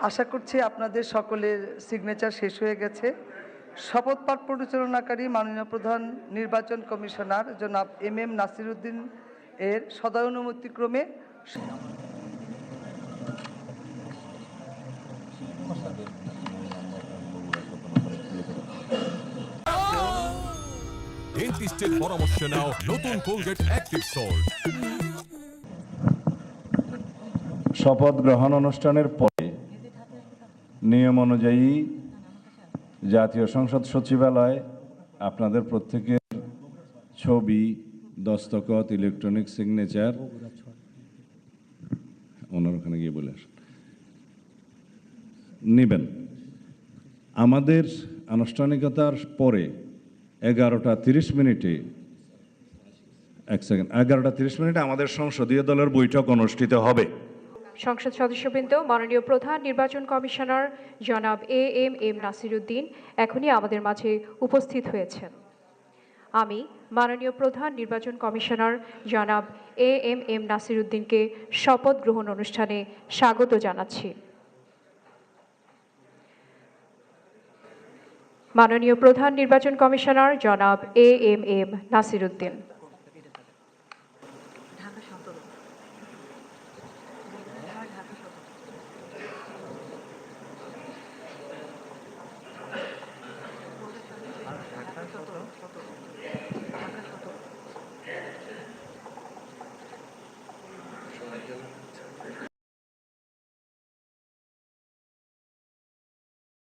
আশা করছি আপনাদের সকলের সিগনেচার শেষ হয়ে গেছে। শপথ পাঠ পরিচালনাকারী মাননীয় প্রধান নির্বাচন কমিশনার জনাব এম নাসির উদ্দিন এর সদয় অনুমতিক্রমে ডেন্টিস্টের পরামর্শ নাও নতুন কোলগেট অ্যাক্টিভ সল্ট। শপথ গ্রহণ অনুষ্ঠানের পরে নিয়ম অনুযায়ী জাতীয় সংসদ সচিবালয় আপনাদের প্রত্যেকের ছবি, দস্তখত, ইলেকট্রনিক সিগনেচার ওনার ওখানে গিয়ে বলে আসেন নেবেন। আমাদের আনুষ্ঠানিকতার পরে 11টা 30 মিনিটে 11টা 30 মিনিটে আমাদের সংসদীয় দলের বৈঠক অনুষ্ঠিত হবে। সংসদ সদস্যবৃন্দ, মাননীয় প্রধান নির্বাচন কমিশনার জনাব এম নাসির উদ্দিন এখনই আমাদের মাঝে উপস্থিত হয়েছেন। আমি মাননীয় প্রধান নির্বাচন কমিশনার জনাব এম নাসির উদ্দিনকে শপথ গ্রহণ অনুষ্ঠানে স্বাগত জানাচ্ছি। মাননীয় প্রধান নির্বাচন কমিশনার জনাব এম নাসির উদ্দিন।